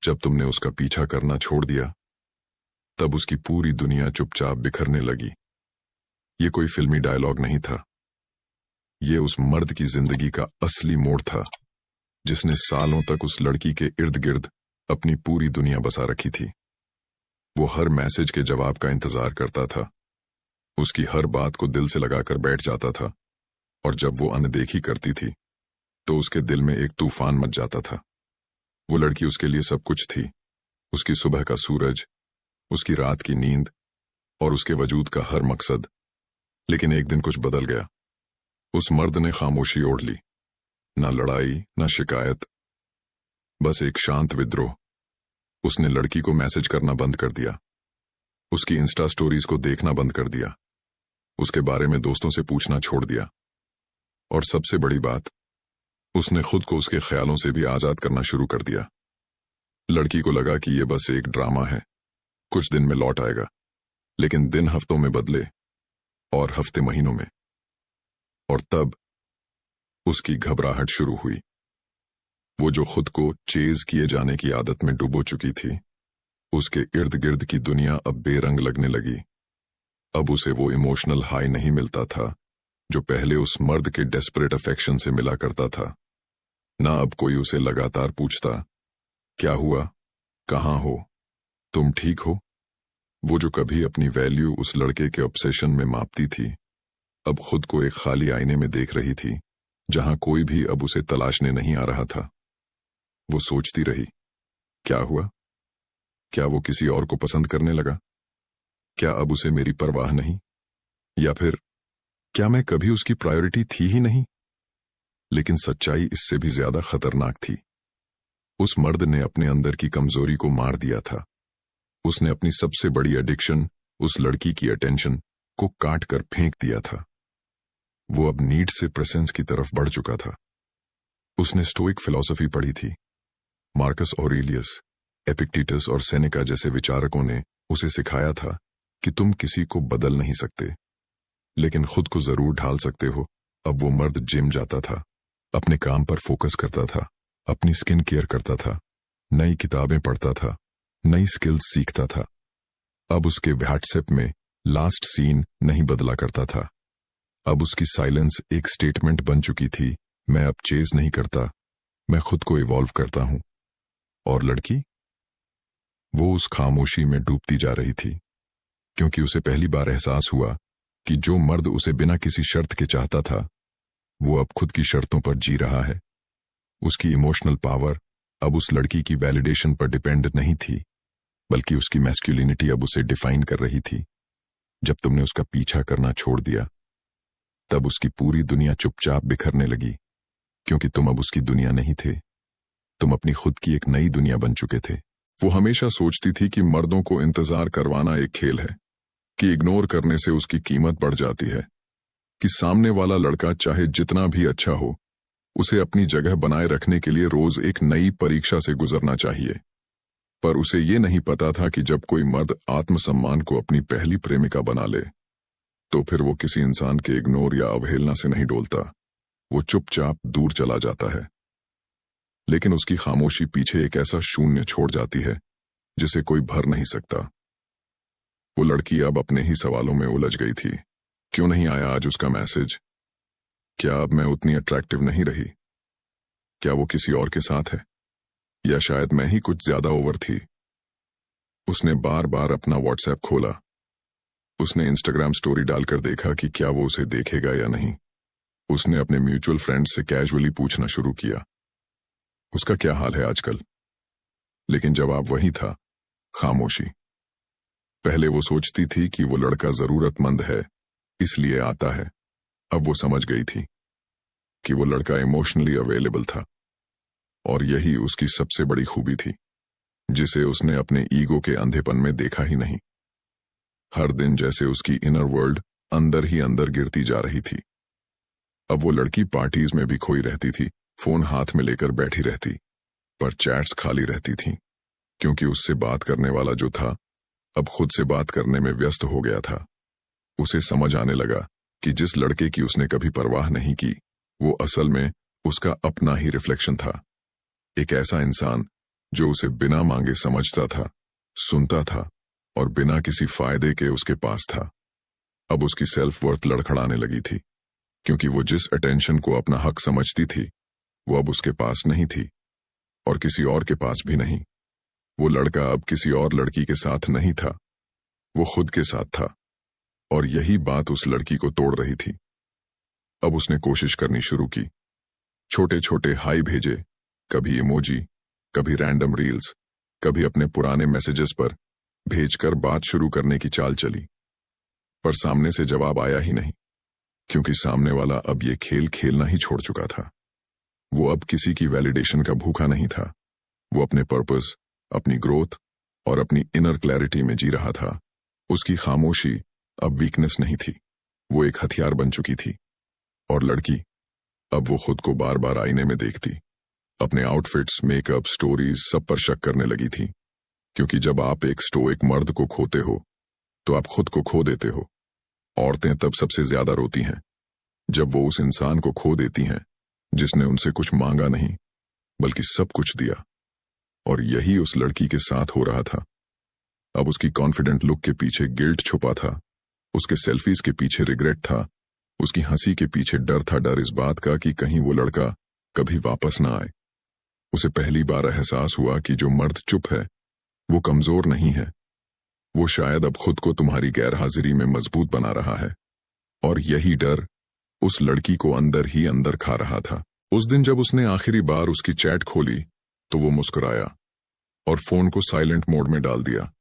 जब तुमने उसका पीछा करना छोड़ दिया, तब उसकी पूरी दुनिया चुपचाप बिखरने लगी। ये कोई फिल्मी डायलॉग नहीं था, ये उस मर्द की जिंदगी का असली मोड़ था, जिसने सालों तक उस लड़की के इर्द गिर्द अपनी पूरी दुनिया बसा रखी थी। वो हर मैसेज के जवाब का इंतजार करता था, उसकी हर बात को दिल से लगाकर बैठ जाता था, और जब वो अनदेखी करती थी तो उसके दिल में एक तूफान मच जाता था। वो लड़की उसके लिए सब कुछ थी, उसकी सुबह का सूरज, उसकी रात की नींद और उसके वजूद का हर मकसद। लेकिन एक दिन कुछ बदल गया। उस मर्द ने खामोशी ओढ़ ली, ना लड़ाई ना शिकायत, बस एक शांत विद्रोह। उसने लड़की को मैसेज करना बंद कर दिया, उसकी इंस्टा स्टोरीज को देखना बंद कर दिया, उसके बारे में दोस्तों से पूछना छोड़ दिया, और सबसे बड़ी बात, उसने खुद को उसके ख्यालों से भी आजाद करना शुरू कर दिया। लड़की को लगा कि यह बस एक ड्रामा है, कुछ दिन में लौट आएगा। लेकिन दिन हफ्तों में बदले और हफ्ते महीनों में, और तब उसकी घबराहट शुरू हुई। वो जो खुद को चेज किए जाने की आदत में डुबो चुकी थी, उसके इर्द गिर्द की दुनिया अब बेरंग लगने लगी। अब उसे वो इमोशनल हाई नहीं मिलता था जो पहले उस मर्द के डेस्परेट अफेक्शन से मिला करता था। ना अब कोई उसे लगातार पूछता, क्या हुआ, कहाँ हो, तुम ठीक हो। वो जो कभी अपनी वैल्यू उस लड़के के ऑब्सेशन में मापती थी, अब खुद को एक खाली आईने में देख रही थी, जहां कोई भी अब उसे तलाशने नहीं आ रहा था। वो सोचती रही, क्या हुआ? क्या वो किसी और को पसंद करने लगा? क्या अब उसे मेरी परवाह नहीं? या फिर क्या मैं कभी उसकी प्रायोरिटी थी ही नहीं? लेकिन सच्चाई इससे भी ज्यादा खतरनाक थी। उस मर्द ने अपने अंदर की कमजोरी को मार दिया था। उसने अपनी सबसे बड़ी एडिक्शन, उस लड़की की अटेंशन, को काट कर फेंक दिया था। वो अब नीड से प्रेजेंस की तरफ बढ़ चुका था। उसने स्टोइक फिलॉसफी पढ़ी थी। मार्कस ऑरेलियस, एपिक्टेटस और सेनेका जैसे विचारकों ने उसे सिखाया था कि तुम किसी को बदल नहीं सकते, लेकिन खुद को जरूर ढाल सकते हो। अब वो मर्द जिम जाता था, अपने काम पर फोकस करता था, अपनी स्किन केयर करता था, नई किताबें पढ़ता था, नई स्किल्स सीखता था। अब उसके व्हाट्सएप में लास्ट सीन नहीं बदला करता था। अब उसकी साइलेंस एक स्टेटमेंट बन चुकी थी, मैं अब चेज नहीं करता, मैं खुद को इवॉल्व करता हूं। और लड़की, वो उस खामोशी में डूबती जा रही थी, क्योंकि उसे पहली बार एहसास हुआ कि जो मर्द उसे बिना किसी शर्त के चाहता था, वो अब खुद की शर्तों पर जी रहा है। उसकी इमोशनल पावर अब उस लड़की की वैलिडेशन पर डिपेंड नहीं थी, बल्कि उसकी मैस्कुलिनिटी अब उसे डिफाइन कर रही थी। जब तुमने उसका पीछा करना छोड़ दिया, तब उसकी पूरी दुनिया चुपचाप बिखरने लगी, क्योंकि तुम अब उसकी दुनिया नहीं थे। तुम अपनी खुद की एक नई दुनिया बन चुके थे। वो हमेशा सोचती थी कि मर्दों को इंतजार करवाना एक खेल है, कि इग्नोर करने से उसकी कीमत बढ़ जाती है, कि सामने वाला लड़का चाहे जितना भी अच्छा हो, उसे अपनी जगह बनाए रखने के लिए रोज एक नई परीक्षा से गुजरना चाहिए। पर उसे ये नहीं पता था कि जब कोई मर्द आत्मसम्मान को अपनी पहली प्रेमिका बना ले, तो फिर वो किसी इंसान के इग्नोर या अवहेलना से नहीं डोलता, वो चुपचाप दूर चला जाता है। लेकिन उसकी खामोशी पीछे एक ऐसा शून्य छोड़ जाती है जिसे कोई भर नहीं सकता। वो लड़की अब अपने ही सवालों में उलझ गई थी। क्यों नहीं आया आज उसका मैसेज? क्या अब मैं उतनी अट्रैक्टिव नहीं रही? क्या वो किसी और के साथ है? या शायद मैं ही कुछ ज्यादा ओवर थी? उसने बार बार अपना व्हाट्सएप खोला। उसने इंस्टाग्राम स्टोरी डालकर देखा कि क्या वो उसे देखेगा या नहीं। उसने अपने म्यूचुअल फ्रेंड से कैजुअली पूछना शुरू किया, उसका क्या हाल है आजकल? लेकिन जवाब वही था, खामोशी। पहले वो सोचती थी कि वो लड़का जरूरतमंद है, इसलिए आता है। अब वो समझ गई थी कि वो लड़का इमोशनली अवेलेबल था, और यही उसकी सबसे बड़ी खूबी थी, जिसे उसने अपने ईगो के अंधेपन में देखा ही नहीं। हर दिन जैसे उसकी इनर वर्ल्ड अंदर ही अंदर गिरती जा रही थी। अब वो लड़की पार्टीज में भी खोई रहती थी, फोन हाथ में लेकर बैठी रहती, पर चैट्स खाली रहती थीं, क्योंकि उससे बात करने वाला जो था, अब खुद से बात करने में व्यस्त हो गया था। उसे समझ आने लगा कि जिस लड़के की उसने कभी परवाह नहीं की, वो असल में उसका अपना ही रिफ्लेक्शन था। एक ऐसा इंसान जिसे वो कभी नहीं चाहती थी, लेकिन अब वो उसे ढूंढ रही थी। वो लड़की, वो जो कभी अपनी वैल्यू उस लड़के के ऑब्सेशन में मापती थी, अब खुद को एक खाली आईने में देख रही थी, क्योंकि उससे बात करने वाला जो था, अब खुद से बात करने में व्यस्त हो गया था। उसे समझ आने लगा कि जिस लड़के की उसने कभी परवाह नहीं की, वो असल में उसका अपना ही रिफ्लेक्शन था। जो उसे बिना मांगे समझता था, सुनता था और बिना किसी फायदे के उसके पास था। अब उसकी सेल्फ वर्थ लड़खड़ाने लगी थी, क्योंकि वो जिस अटेंशन को अपना हक समझती थी वो अब उसके पास नहीं थी और किसी और के पास भी नहीं। वो लड़का अब किसी और लड़की के साथ नहीं था, वो खुद के साथ था और यही बात उस लड़की को तोड़ रही थी। अब उसने कोशिश करनी शुरू की। छोटे छोटे हाई भेजे, कभी इमोजी, कभी रैंडम रील्स, कभी अपने पुराने मैसेजेस पर भेजकर बात शुरू करने की चाल चली। पर सामने से जवाब आया ही नहीं, क्योंकि सामने वाला अब ये खेल खेलना ही छोड़ चुका था। वो अब किसी की वैलिडेशन का भूखा नहीं था। वो अपने पर्पस, अपनी ग्रोथ और अपनी इनर क्लैरिटी में जी रहा था। उसकी खामोशी अब वीकनेस नहीं थी, वो एक हथियार बन चुकी थी। और लड़की, अब वो खुद को बार बार आईने में देखती, अपने आउटफिट्स, मेकअप, स्टोरीज सब पर शक करने लगी थी। क्योंकि जब आप एक स्टोइक मर्द को खोते हो तो आप खुद को खो देते हो। औरतें तब सबसे ज्यादा रोती हैं जब वो उस इंसान को खो देती हैं जिसने उनसे कुछ मांगा नहीं बल्कि सब कुछ दिया। और यही उस लड़की के साथ हो रहा था। अब उसकी कॉन्फिडेंट लुक के पीछे गिल्ट छुपा था, उसके सेल्फीज के पीछे रिग्रेट था, उसकी हंसी के पीछे डर था, डर इस बात का कि कहीं वो लड़का कभी वापस ना आए। उसे पहली बार एहसास हुआ कि जो मर्द चुप है वो कमजोर नहीं है, वो शायद अब खुद को तुम्हारी गैरहाजिरी में मजबूत बना रहा है। और यही डर उस लड़की को अंदर ही अंदर खा रहा था। उस दिन जब उसने आखिरी बार उसकी चैट खोली तो वो मुस्कुराया और फोन को साइलेंट मोड में डाल दिया।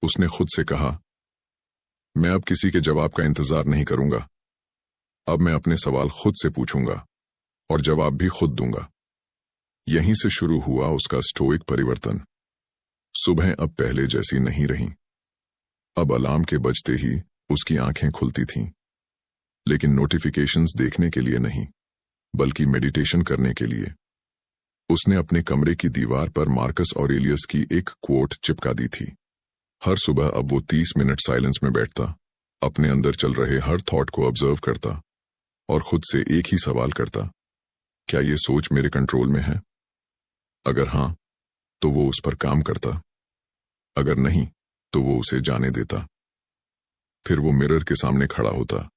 उसने खुद से कहा, मैं अब किसी के जवाब का इंतजार नहीं करूंगा, अब मैं अपने सवाल खुद से पूछूंगा और जवाब भी खुद दूंगा। यहीं से शुरू हुआ उसका स्टोइक परिवर्तन। सुबह अब पहले जैसी नहीं रही। अब अलार्म के बजते ही उसकी आंखें खुलती थीं, लेकिन नोटिफिकेशंस देखने के लिए नहीं, बल्कि मेडिटेशन करने के लिए। उसने अपने कमरे की दीवार पर मार्कस ऑरेलियस की एक कोट चिपका दी थी। हर सुबह अब वो 30 मिनट साइलेंस में बैठता, अपने अंदर चल रहे हर थॉट को ऑब्जर्व करता और खुद से एक ही सवाल करता, क्या ये सोच मेरे कंट्रोल में है? अगर हां, तो वो उस पर काम करता, अगर नहीं तो वो उसे जाने देता। फिर वो मिरर के सामने खड़ा होता,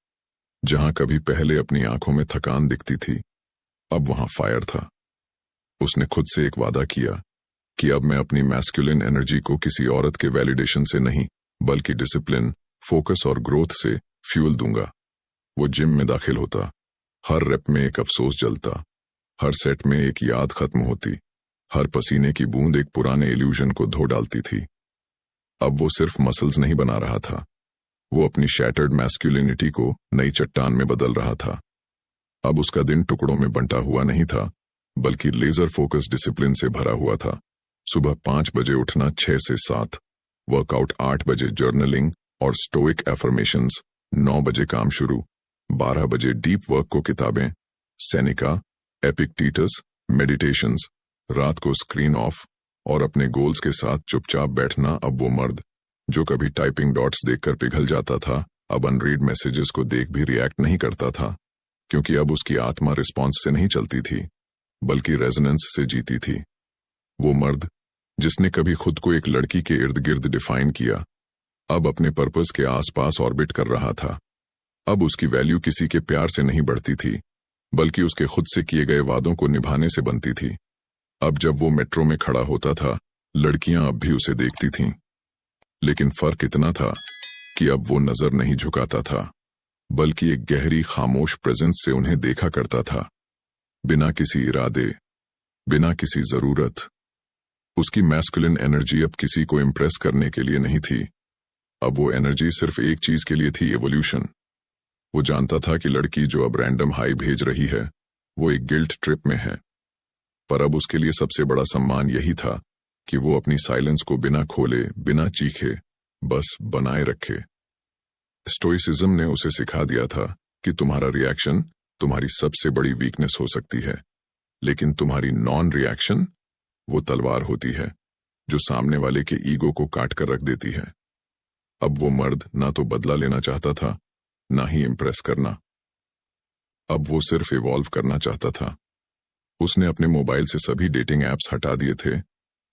जहां कभी पहले अपनी आंखों में थकान दिखती थी, अब वहां फायर था। उसने खुद से एक वादा किया कि अब मैं अपनी मैस्कुलिन एनर्जी को किसी औरत के वैलिडेशन से नहीं, बल्कि डिसिप्लिन, फोकस और ग्रोथ से फ्यूल दूंगा। वो जिम में दाखिल होता, हर रेप में एक अफसोस जलता, हर सेट में एक याद खत्म होती, हर पसीने की बूंद एक पुराने इल्यूजन को धो डालती थी। अब वो सिर्फ मसल्स नहीं बना रहा था, वो अपनी शैटर्ड मैस्कुलिनिटी को नई चट्टान में बदल रहा था। अब उसका दिन टुकड़ों में बंटा हुआ नहीं था, बल्कि लेजर फोकस डिसिप्लिन से भरा हुआ था। सुबह 5 बजे उठना, 6 से 7 वर्कआउट, 8 बजे जर्नलिंग और स्टोइक एफर्मेशंस, 9 बजे काम शुरू, 12 बजे डीप वर्क को किताबें, सेनेका, एपिक्टेटस, मेडिटेशंस, रात को स्क्रीन ऑफ और अपने गोल्स के साथ चुपचाप बैठना। अब वो मर्द जो कभी टाइपिंग डॉट्स देखकर पिघल जाता था, अब अनरीड मैसेजेस को देख भी रिएक्ट नहीं करता था, क्योंकि अब उसकी आत्मा रिस्पॉन्स से नहीं चलती थी, बल्कि रेजोनेंस से जीती थी। वो मर्द जिसने कभी खुद को एक लड़की के इर्द गिर्द डिफाइन किया, अब अपने पर्पस के आसपास ऑर्बिट कर रहा था। अब उसकी वैल्यू किसी के प्यार से नहीं बढ़ती थी, बल्कि उसके खुद से किए गए वादों को निभाने से बनती थी। अब जब वो मेट्रो में खड़ा होता था, लड़कियां अब भी उसे देखती थीं, लेकिन फर्क इतना था कि अब वो नजर नहीं झुकाता था, बल्कि एक गहरी खामोश प्रेजेंस से उन्हें देखा करता था, बिना किसी इरादे, बिना किसी जरूरत। उसकी मैस्कुलिन एनर्जी अब किसी को इम्प्रेस करने के लिए नहीं थी, अब वो एनर्जी सिर्फ एक चीज के लिए थी, एवोल्यूशन। वो जानता था कि लड़की जो अब रैंडम हाई भेज रही है, वो एक गिल्ट ट्रिप में है, पर अब उसके लिए सबसे बड़ा सम्मान यही था कि वो अपनी साइलेंस को बिना खोले, बिना चीखे, बस बनाए रखे। स्टोइसिज्म ने उसे सिखा दिया था कि तुम्हारा रिएक्शन तुम्हारी सबसे बड़ी वीकनेस हो सकती है, लेकिन तुम्हारी नॉन रिएक्शन वो तलवार होती है जो सामने वाले के ईगो को काट कर रख देती है। अब वो मर्द ना तो बदला लेना चाहता था, ना ही इम्प्रेस करना। अब वो सिर्फ इवॉल्व करना चाहता था। उसने अपने मोबाइल से सभी डेटिंग एप्स हटा दिए थे,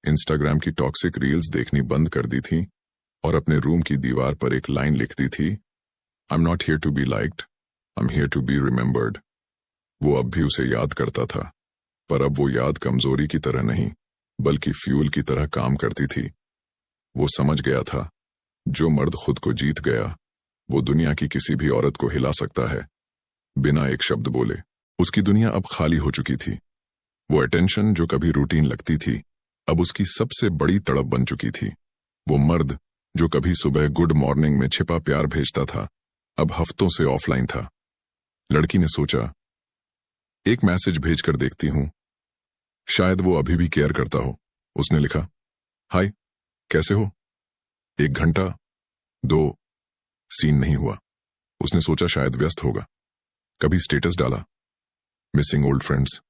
इंस्टाग्राम की टॉक्सिक रील्स देखनी बंद कर दी थी और अपने रूम की दीवार पर एक लाइन लिखती थी, I am not here to be liked, I am here to be remembered. वो अब भी उसे याद करता था, पर अब वो याद कमजोरी की तरह नहीं बल्कि फ्यूल की तरह काम करती थी। वो समझ गया था, जो मर्द खुद को जीत गया वो दुनिया की किसी भी औरत को हिला सकता है बिना एक शब्द बोले। उसकी दुनिया अब खाली हो चुकी थी। वो अटेंशन जो कभी रूटीन लगती थी अब उसकी सबसे बड़ी तड़प बन चुकी थी। वो मर्द जो कभी सुबह गुड मॉर्निंग में छिपा प्यार भेजता था अब हफ्तों से ऑफलाइन था। लड़की ने सोचा, एक मैसेज भेजकर देखती हूं, शायद वो अभी भी केयर करता हो। उसने लिखा, हाय कैसे हो। 1 घंटा 2 सीन नहीं हुआ। उसने सोचा शायद व्यस्त होगा। कभी स्टेटस डाला, मिसिंग ओल्ड फ्रेंड्स,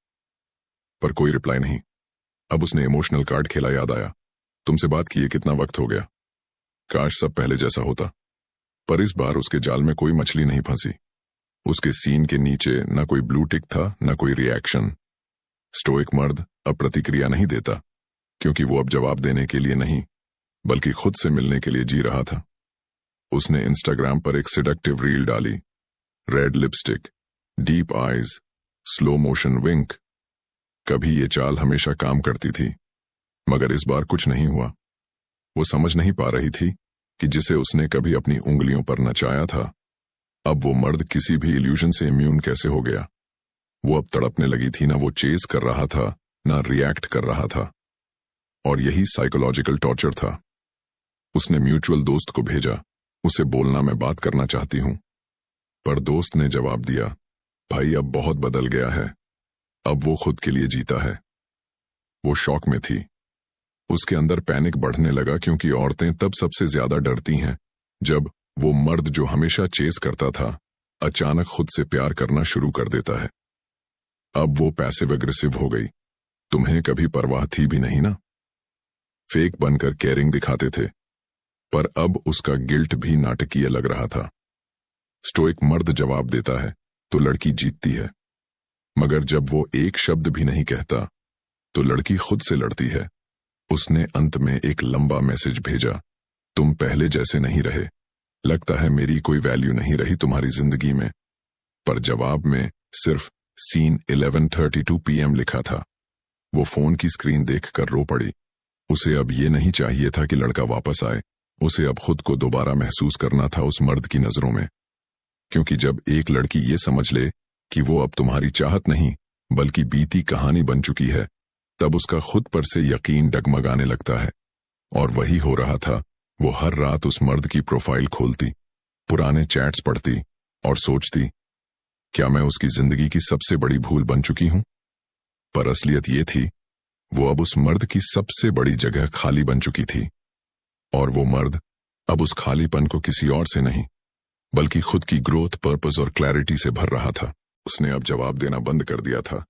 पर कोई रिप्लाई नहीं। अब उसने इमोशनल कार्ड खेला, याद आया, तुमसे बात किए कितना वक्त हो गया। काश सब पहले जैसा होता। पर इस बार उसके जाल में कोई मछली नहीं फंसी। उसके सीन के नीचे न कोई ब्लू टिक था न कोई रिएक्शन। स्टोइक मर्द अब प्रतिक्रिया नहीं देता क्योंकि वो अब जवाब देने के लिए नहीं बल्कि खुद से मिलने के लिए जी रहा था। उसने इंस्टाग्राम पर एक सेडक्टिव रील डाली, red lipstick, deep eyes, slow motion wink. कभी ये चाल हमेशा काम करती थी मगर इस बार कुछ नहीं हुआ। वो समझ नहीं पा रही थी कि जिसे उसने कभी अपनी उंगलियों पर नचाया था अब वो मर्द किसी भी इल्यूजन से इम्यून कैसे हो गया। वो अब तड़पने लगी थी, ना वो चेस कर रहा था ना रिएक्ट कर रहा था। और यही साइकोलॉजिकल टॉर्चर था। उसने म्यूचुअल दोस्त को भेजा, उसे बोलना मैं बात करना चाहती हूं। पर दोस्त ने जवाब दिया, भाई अब बहुत बदल गया है, अब वो खुद के लिए जीता है। वो शॉक में थी। उसके अंदर पैनिक बढ़ने लगा क्योंकि औरतें तब सबसे ज्यादा डरती हैं जब वो मर्द जो हमेशा चेस करता था अचानक खुद से प्यार करना शुरू कर देता है। अब वो पैसिव एग्रेसिव हो गई। तुम्हें कभी परवाह थी भी नहीं ना। फेक बनकर केयरिंग दिखाते थे, पर अब उसका गिल्ट भी नाटकीय लग रहा था। स्टोइक मर्द जवाब देता है तो लड़की जीतती है, मगर जब वो एक शब्द भी नहीं कहता तो लड़की खुद से लड़ती है। उसने अंत में एक लंबा मैसेज भेजा, तुम पहले जैसे नहीं रहे, लगता है मेरी कोई वैल्यू नहीं रही तुम्हारी जिंदगी में। पर जवाब में सिर्फ सीन 11:32 PM लिखा था। वो फोन की स्क्रीन देखकर रो पड़ी। उसे अब ये नहीं चाहिए था कि लड़का वापस आए, उसे अब खुद को दोबारा महसूस करना था उस मर्द की नजरों में। क्योंकि जब एक लड़की ये समझ ले कि वो अब तुम्हारी चाहत नहीं बल्कि बीती कहानी बन चुकी है, तब उसका खुद पर से यकीन डगमगाने लगता है। और वही हो रहा था। वो हर रात उस मर्द की प्रोफाइल खोलती, पुराने चैट्स पढ़ती और सोचती, क्या मैं उसकी जिंदगी की सबसे बड़ी भूल बन चुकी हूं। पर असलियत ये थी, वो अब उस मर्द की सबसे बड़ी जगह खाली बन चुकी थी। और वो मर्द अब उस खालीपन को किसी और से नहीं बल्कि खुद की ग्रोथ, पर्पस और क्लैरिटी से भर रहा था। उसने अब जवाब देना बंद कर दिया था,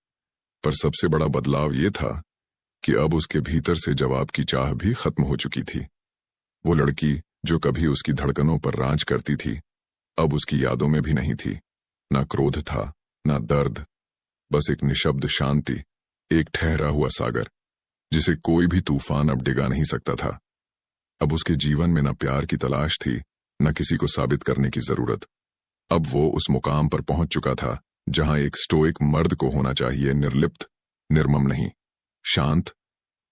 पर सबसे बड़ा बदलाव ये था कि अब उसके भीतर से जवाब की चाह भी खत्म हो चुकी थी। वो लड़की जो कभी उसकी धड़कनों पर राज करती थी अब उसकी यादों में भी नहीं थी। ना क्रोध था ना दर्द, बस एक निशब्द शांति, एक ठहरा हुआ सागर जिसे कोई भी तूफान अब डिगा नहीं सकता था। अब उसके जीवन में न प्यार की तलाश थी न किसी को साबित करने की जरूरत। अब वो उस मुकाम पर पहुंच चुका था जहां एक स्टोइक मर्द को होना चाहिए, निर्लिप्त, निर्मम नहीं, शांत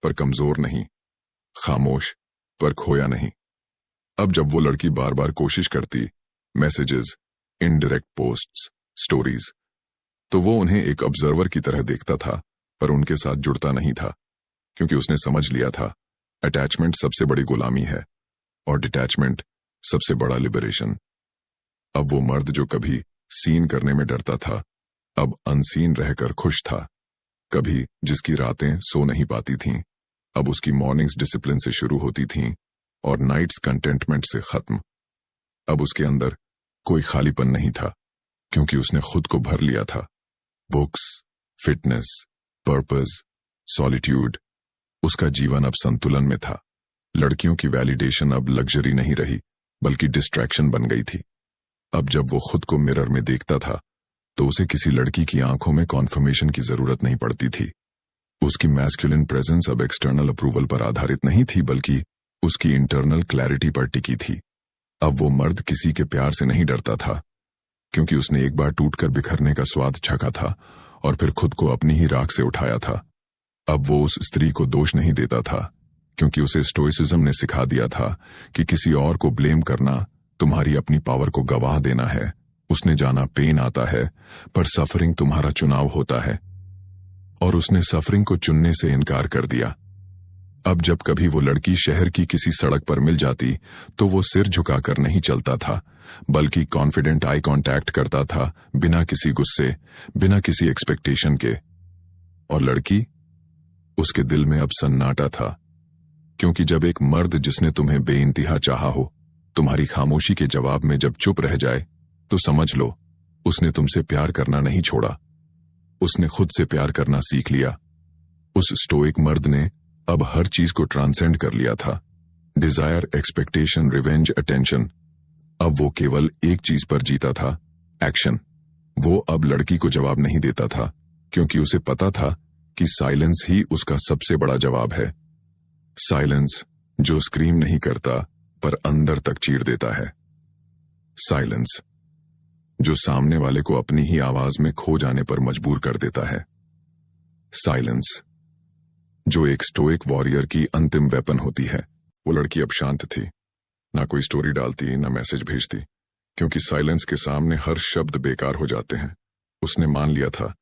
पर कमजोर नहीं, खामोश पर खोया नहीं। अब जब वो लड़की बार बार कोशिश करती, मैसेजेस, इनडायरेक्ट पोस्ट्स, स्टोरीज, तो वो उन्हें एक ऑब्जर्वर की तरह देखता था पर उनके साथ जुड़ता नहीं था। क्योंकि उसने समझ लिया था अटैचमेंट सबसे बड़ी गुलामी है और डिटैचमेंट सबसे बड़ा लिबरेशन। अब वो मर्द जो कभी सीन करने में डरता था अब अनसीन रहकर खुश था। कभी जिसकी रातें सो नहीं पाती थीं अब उसकी मॉर्निंग्स डिसिप्लिन से शुरू होती थीं और नाइट्स कंटेंटमेंट से खत्म। अब उसके अंदर कोई खालीपन नहीं था क्योंकि उसने खुद को भर लिया था। बुक्स, फिटनेस, पर्पस, सॉलिट्यूड, उसका जीवन अब संतुलन में था। लड़कियों की वैलिडेशन अब लग्जरी नहीं रही बल्कि डिस्ट्रैक्शन बन गई थी। अब जब वो खुद को मिरर में देखता था तो उसे किसी लड़की की आंखों में कॉन्फर्मेशन की जरूरत नहीं पड़ती थी। उसकी मैस्कुलिन प्रेजेंस अब एक्सटर्नल अप्रूवल पर आधारित नहीं थी, बल्कि उसकी इंटरनल क्लैरिटी पर टिकी थी। अब वो मर्द किसी के प्यार से नहीं डरता था, क्योंकि उसने एक बार टूटकर बिखरने का स्वाद चखा था और फिर खुद को अपनी ही राख से उठाया था। अब वो उस स्त्री को दोष नहीं देता था, क्योंकि उसे स्टोइसिज्म ने सिखा दिया था कि किसी और को ब्लेम करना तुम्हारी अपनी पावर को गवाह देना है। उसने जाना पेन आता है, पर सफरिंग तुम्हारा चुनाव होता है, और उसने सफरिंग को चुनने से इनकार कर दिया। अब जब कभी वो लड़की शहर की किसी सड़क पर मिल जाती तो वो सिर झुकाकर नहीं चलता था, बल्कि कॉन्फिडेंट आई कांटेक्ट करता था, बिना किसी गुस्से, बिना किसी एक्सपेक्टेशन के। और लड़की, उसके दिल में अब सन्नाटा था, क्योंकि जब एक मर्द जिसने तुम्हें बेइंतहा चाहा हो, तुम्हारी खामोशी के जवाब में जब चुप रह जाए, तो समझ लो उसने तुमसे प्यार करना नहीं छोड़ा, उसने खुद से प्यार करना सीख लिया। उस स्टोइक मर्द ने अब हर चीज को ट्रांसेंड कर लिया था। Desire, expectation, revenge, attention. अब वो केवल एक चीज पर जीता था, एक्शन। वो अब लड़की को जवाब नहीं देता था, क्योंकि उसे पता था कि साइलेंस ही उसका सबसे बड़ा जवाब है। साइलेंस जो स्क्रीम नहीं करता पर अंदर तक चीर देता है। साइलेंस जो सामने वाले को अपनी ही आवाज में खो जाने पर मजबूर कर देता है। साइलेंस जो एक स्टोइक वॉरियर की अंतिम वेपन होती है। वो लड़की अब शांत थी, ना कोई स्टोरी डालती, ना मैसेज भेजती, क्योंकि साइलेंस के सामने हर शब्द बेकार हो जाते हैं। उसने मान लिया था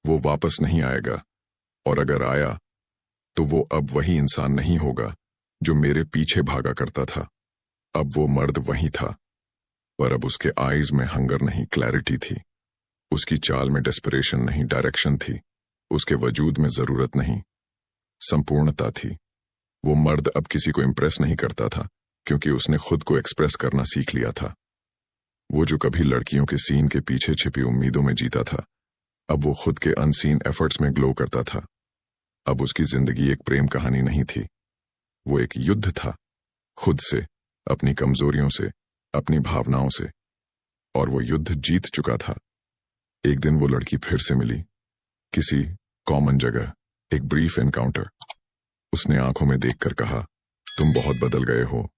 वो वापस नहीं आएगा, और अगर आया तो वो अब वही इंसान नहीं होगा जो मेरे पीछे भागा करता था। अब वो मर्द वही था, पर अब उसके आईज में हंगर नहीं, क्लैरिटी थी। उसकी चाल में डेस्परेशन नहीं, डायरेक्शन थी। उसके वजूद में जरूरत नहीं, संपूर्णता थी। वो मर्द अब किसी को इम्प्रेस नहीं करता था, क्योंकि उसने खुद को एक्सप्रेस करना सीख लिया था। वो जो कभी लड़कियों के सीन के पीछे छिपी उम्मीदों में जीता था, अब वो खुद के अनसीन एफर्ट्स में ग्लो करता था। अब उसकी जिंदगी एक प्रेम कहानी नहीं थी, वो एक युद्ध था, खुद से, अपनी कमजोरियों से, अपनी भावनाओं से, और वो युद्ध जीत चुका था। एक दिन वो लड़की फिर से मिली, किसी कॉमन जगह, एक ब्रीफ एनकाउंटर। उसने आंखों में देखकर कहा, तुम बहुत बदल गए हो,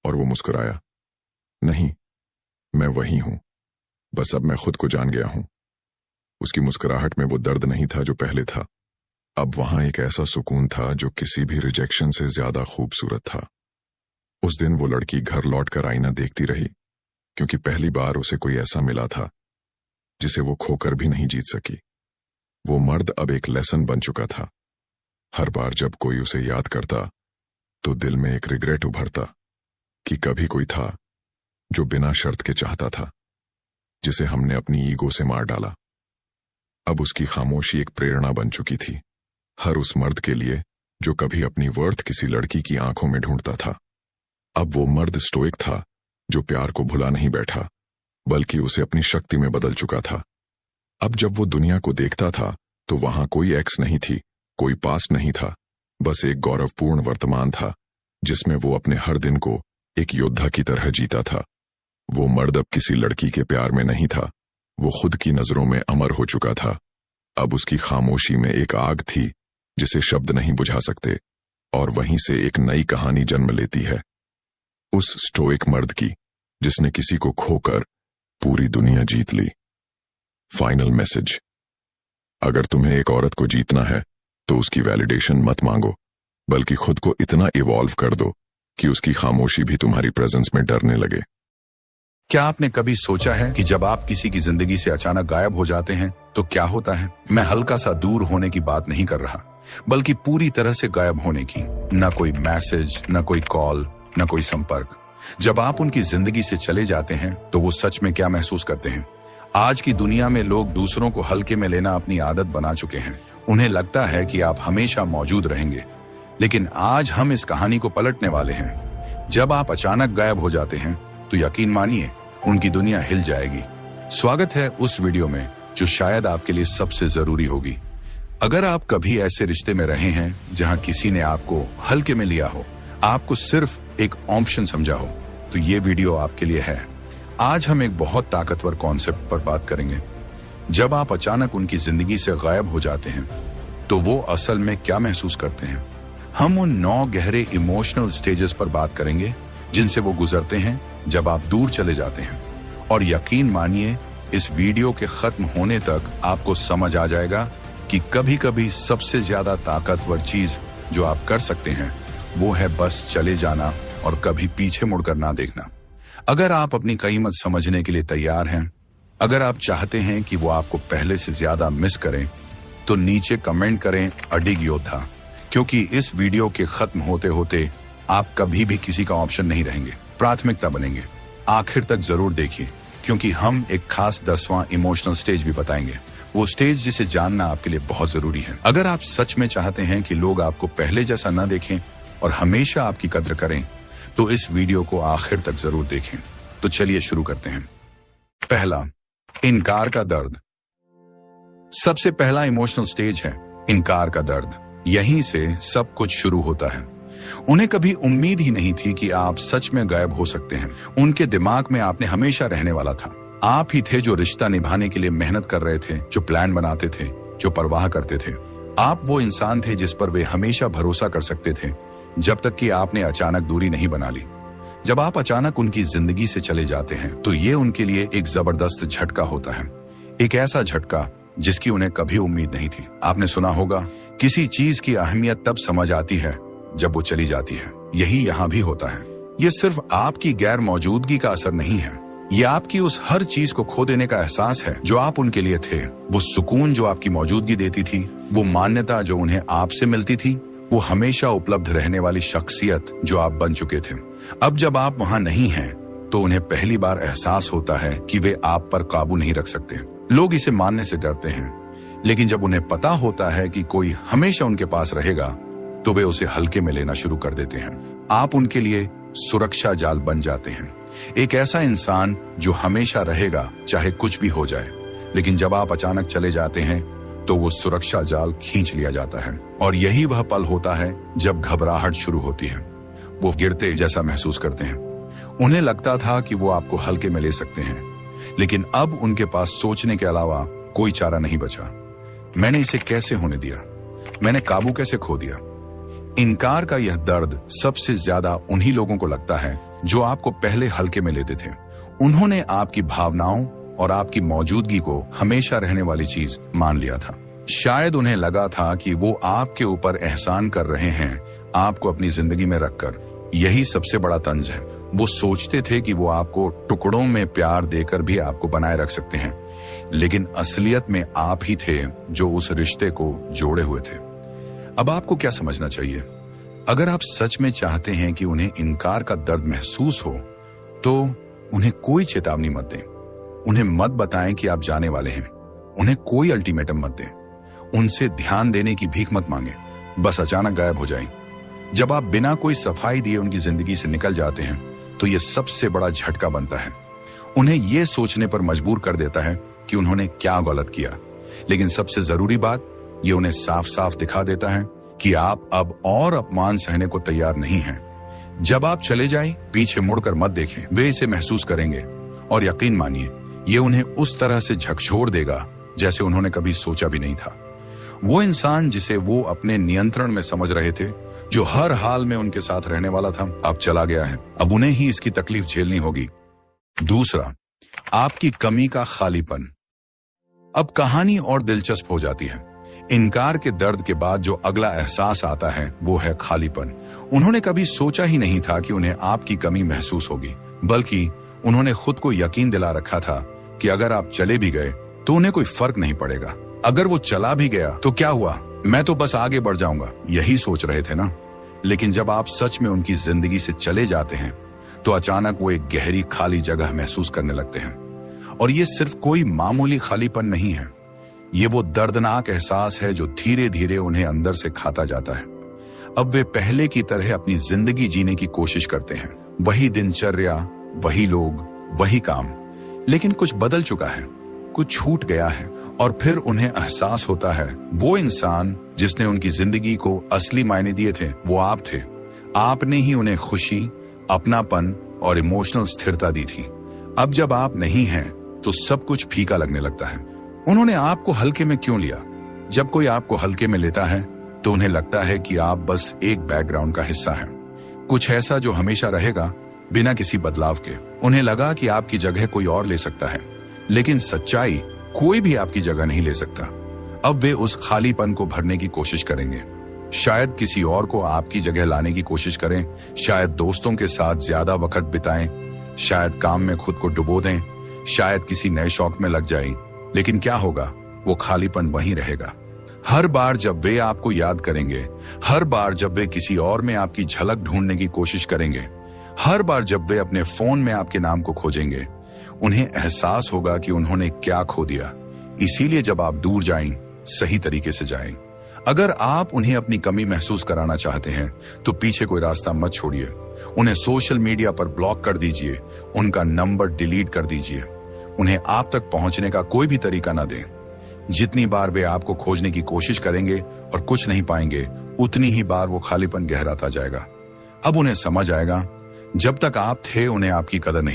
और वो मुस्कुराया, नहीं, मैं वही हूं, बस अब मैं खुद को जान गया हूं। उसकी मुस्कुराहट में वो दर्द नहीं था जो पहले था, अब वहां एक ऐसा सुकून था जो किसी भी रिजेक्शन से ज्यादा खूबसूरत था। उस दिन वो लड़की घर लौटकर आईना देखती रही, क्योंकि पहली बार उसे कोई ऐसा मिला था जिसे वो खोकर भी नहीं जीत सकी। वो मर्द अब एक लेसन बन चुका था। हर बार जब कोई उसे याद करता तो दिल में एक रिग्रेट उभरता कि कभी कोई था जो बिना शर्त के चाहता था, जिसे हमने अपनी ईगो से मार डाला। अब उसकी खामोशी एक प्रेरणा बन चुकी थी, हर उस मर्द के लिए जो कभी अपनी वर्थ किसी लड़की की आंखों में ढूंढता था। अब वो मर्द स्टोइक था जो प्यार को भुला नहीं बैठा, बल्कि उसे अपनी शक्ति में बदल चुका था। अब जब वो दुनिया को देखता था तो वहां कोई एक्स नहीं थी, कोई पास्ट नहीं था, बस एक गौरवपूर्ण वर्तमान था, जिसमें वो अपने हर दिन को एक योद्धा की तरह जीता था। वो मर्द अब किसी लड़की के प्यार में नहीं था, वो खुद की नजरों में अमर हो चुका था। अब उसकी खामोशी में एक आग थी जिसे शब्द नहीं बुझा सकते, और वहीं से एक नई कहानी जन्म लेती है, उस स्टोइक मर्द की जिसने किसी को खोकर पूरी दुनिया जीत ली। फाइनल मैसेज, अगर तुम्हें एक औरत को जीतना है तो उसकी वैलिडेशन मत मांगो, बल्कि खुद को इतना इवॉल्व कर दो कि उसकी खामोशी भी तुम्हारी प्रेजेंस में डरने लगे। क्या आपने कभी सोचा है कि जब आप किसी की जिंदगी से अचानक गायब हो जाते हैं तो क्या होता है? मैं हल्का सा दूर होने की बात नहीं कर रहा, बल्कि पूरी तरह से गायब होने की। ना कोई मैसेज, ना कोई कॉल, ना कोई संपर्क। जब आप उनकी जिंदगी से चले जाते हैं तो वो सच में क्या महसूस करते हैं? आज की दुनिया में लोग दूसरों को हल्के में लेना अपनी आदत बना चुके हैं। उन्हें लगता है कि आप हमेशा मौजूद रहेंगे, लेकिन आज हम इस कहानी को पलटने वाले हैं। जब आप अचानक गायब हो जाते हैं तो यकीन मानिए उनकी दुनिया हिल जाएगी। स्वागत है उस वीडियो में जो शायद आपके लिए सबसे जरूरी होगी। अगर आप कभी ऐसे रिश्ते में रहे हैं जहां किसी ने आपको हल्के में लिया हो, आपको सिर्फ एक ऑप्शन समझा हो, तो ये वीडियो आपके लिए है। आज हम एक बहुत ताकतवर कॉन्सेप्ट पर बात करेंगे। जब आप अचानक उनकी जिंदगी से गायब हो जाते हैं तो वो असल में क्या महसूस करते हैं। हम उन 9 गहरे इमोशनल स्टेजेस पर बात करेंगे जिनसे वो गुजरते हैं जब आप दूर चले जाते हैं। और यकीन मानिए, इस वीडियो के खत्म होने तक आपको समझ आ जाएगा कि कभी कभी सबसे ज्यादा ताकतवर चीज जो आप कर सकते हैं वो है बस चले जाना और कभी पीछे मुड़कर ना देखना। अगर आप अपनी कीमत समझने के लिए तैयार हैं, अगर आप चाहते हैं कि वो आपको पहले से ज्यादा मिस करें, तो नीचे कमेंट करें अडिग योद्धा, क्योंकि इस वीडियो के खत्म होते होते आप कभी भी किसी का ऑप्शन नहीं रहेंगे, प्राथमिकता बनेंगे। आखिर तक जरूर देखिए, क्योंकि हम एक खास 10वां इमोशनल स्टेज भी बताएंगे, वो स्टेज जिसे जानना आपके लिए बहुत जरूरी है। अगर आप सच में चाहते हैं कि लोग आपको पहले जैसा न देखें और हमेशा आपकी कद्र करें, तो इस वीडियो को आखिर तक जरूर देखें। तो चलिए शुरू करते हैं। पहला, इनकार का दर्द। सबसे पहला इमोशनल स्टेज है इनकार का दर्द। यहीं से सब कुछ शुरू होता है। उन्हें कभी उम्मीद ही नहीं थी कि आप सच में गायब हो सकते हैं। उनके दिमाग में आपने हमेशा रहने वाला था। आप ही थे जो रिश्ता निभाने के लिए मेहनत कर रहे थे, जो प्लान बनाते थे, जो परवाह करते थे। आप वो इंसान थे जिस पर वे हमेशा भरोसा कर सकते थे, जब तक कि आपने अचानक दूरी नहीं बना ली। जब आप अचानक उनकी जिंदगी से चले जाते हैं तो ये उनके लिए एक जबरदस्त झटका होता है। एक ऐसा झटका जिसकी उन्हें कभी उम्मीद नहीं थी। आपने सुना होगा, किसी चीज की अहमियत तब समझ आती है जब वो चली जाती है। यही यहाँ भी होता है। ये सिर्फ आपकी गैर मौजूदगी का असर नहीं है, ये आपकी उस हर चीज को खो देने का एहसास है जो आप उनके लिए थे। वो सुकून जो आपकी मौजूदगी देती थी, वो मान्यता जो उन्हें आपसे मिलती थी, वो हमेशा उपलब्ध रहने वाली शख्सियत जो आप बन चुके थे। अब जब आप वहां नहीं हैं, तो उन्हें पहली बार एहसास होता है कि वे आप पर काबू नहीं रख सकते। लोग इसे मानने से डरते हैं, लेकिन जब उन्हें पता होता है कि कोई हमेशा उनके पास रहेगा, तो वे उसे हल्के में लेना शुरू कर देते हैं। आप उनके लिए सुरक्षा जाल बन जाते हैं। एक ऐसा इंसान जो हमेशा रहेगा चाहे कुछ भी हो जाए। लेकिन जब आप अचानक चले जाते हैं तो वो सुरक्षा जाल खींच लिया जाता है। और यही वह पल होता है जब घबराहट शुरू होती है। वो गिरते जैसा महसूस करते हैं। उन्हें लगता था कि वो आपको हल्के में ले सकते हैं, लेकिन अब उनके पास सोचने के अलावा कोई चारा नहीं बचा। मैंने इसे कैसे होने दिया? मैंने काबू कैसे खो दिया? इनकार का यह दर्द सबसे ज्यादा उन्हीं लोगों को लगता है जो आपको पहले हल्के में लेते थे। उन्होंने आपकी भावनाओं और आपकी मौजूदगी को हमेशा रहने वाली चीज मान लिया था। शायद उन्हें लगा था कि वो आपके ऊपर एहसान कर रहे हैं, आपको अपनी जिंदगी में रखकर। यही सबसे बड़ा तंज है। वो सोचते थे कि वो आपको टुकड़ों में प्यार देकर भी आपको बनाए रख सकते हैं, लेकिन असलियत में आप ही थे जो उस रिश्ते को जोड़े हुए थे। अब आपको क्या समझना चाहिए? अगर आप सच में चाहते हैं कि उन्हें इनकार का दर्द महसूस हो, तो उन्हें कोई चेतावनी मत दें। उन्हें मत बताएं कि आप जाने वाले हैं। उन्हें कोई अल्टीमेटम मत दें। उनसे ध्यान देने की भीख मत मांगे, बस अचानक गायब हो जाएं। जब आप बिना कोई सफाई दिए उनकी जिंदगी से निकल जाते हैं, तो यह सबसे बड़ा झटका बनता है। उन्हें यह सोचने पर मजबूर कर देता है कि उन्होंने क्या गलत किया। लेकिन सबसे जरूरी बात, यह उन्हें साफ साफ दिखा देता है कि आप अब और अपमान सहने को तैयार नहीं हैं। जब आप चले जाएं, पीछे मुड़कर मत देखें। वे इसे महसूस करेंगे और यकीन मानिए, ये उन्हें उस तरह से झकझोर देगा जैसे उन्होंने कभी सोचा भी नहीं था। वो इंसान जिसे वो अपने नियंत्रण में समझ रहे थे, जो हर हाल में उनके साथ रहने वाला था, अब चला गया है। अब उन्हें ही इसकी तकलीफ झेलनी होगी। दूसरा, आपकी कमी का खालीपन। अब कहानी और दिलचस्प हो जाती है। इनकार के दर्द के बाद जो अगला एहसास आता है वो है खालीपन। उन्होंने कभी सोचा ही नहीं था कि उन्हें आपकी कमी महसूस होगी, बल्कि उन्होंने खुद को यकीन दिला रखा था कि अगर आप चले भी गए तो उन्हें कोई फर्क नहीं पड़ेगा। अगर वो चला भी गया तो क्या हुआ, मैं तो बस आगे बढ़ जाऊंगा, यही सोच रहे थे ना। लेकिन जब आप सच में उनकी जिंदगी से चले जाते हैं, तो अचानक वो एक गहरी खाली जगह महसूस करने लगते हैं। और ये सिर्फ कोई मामूली खालीपन नहीं है, ये वो दर्दनाक एहसास है जो धीरे धीरे उन्हें अंदर से खाता जाता है। अब वे पहले की तरह अपनी जिंदगी जीने की कोशिश करते हैं। वही दिनचर्या, वही लोग, वही काम, लेकिन कुछ बदल चुका है, कुछ छूट गया है। और फिर उन्हें एहसास होता है वो इंसान जिसने उनकी जिंदगी को असली मायने दिए थे, वो आप थे। आपने ही उन्हें खुशी, अपनापन और इमोशनल स्थिरता दी थी। अब जब आप नहीं हैं, तो सब कुछ फीका लगने लगता है। उन्होंने आपको हल्के में क्यों लिया? जब कोई आपको हल्के में लेता है तो उन्हें लगता है कि आप बस एक बैकग्राउंड का हिस्सा हैं, कुछ ऐसा जो हमेशा रहेगा बिना किसी बदलाव के। उन्हें लगा कि आपकी जगह कोई और ले सकता है, लेकिन सच्चाई कोई भी आपकी जगह नहीं ले सकता। अब वे उस खालीपन को भरने की कोशिश करेंगे। शायद किसी और को आपकी जगह लाने की कोशिश करें, शायद दोस्तों के साथ ज्यादा वक्त बिताएं, शायद काम में खुद को डुबो दें, शायद किसी नए शौक में लग जाएं। लेकिन क्या होगा? वो खालीपन वहीं रहेगा। हर बार जब वे आपको याद करेंगे, हर बार जब वे किसी और में आपकी झलक ढूंढने की कोशिश करेंगे, हर बार जब वे अपने फोन में आपके नाम को खोजेंगे, उन्हें एहसास होगा कि उन्होंने क्या खो दिया। इसीलिए जब आप दूर जाएं, सही तरीके से जाएं। अगर आप उन्हें अपनी कमी महसूस कराना चाहते हैं तो पीछे कोई रास्ता मत छोड़िए। उन्हें सोशल मीडिया पर ब्लॉक कर दीजिए, उनका नंबर डिलीट कर दीजिए, उन्हें आप तक पहुंचने का कोई भी तरीका ना दें। जितनी बार वे आपको खोजने की कोशिश करेंगे और कुछ नहीं पाएंगे, उतनी ही बार वो खालीपन गहराता जाएगा। अब उन्हें समझ आएगा, जब तक आप थे उन्हें आपकी कदर नहीं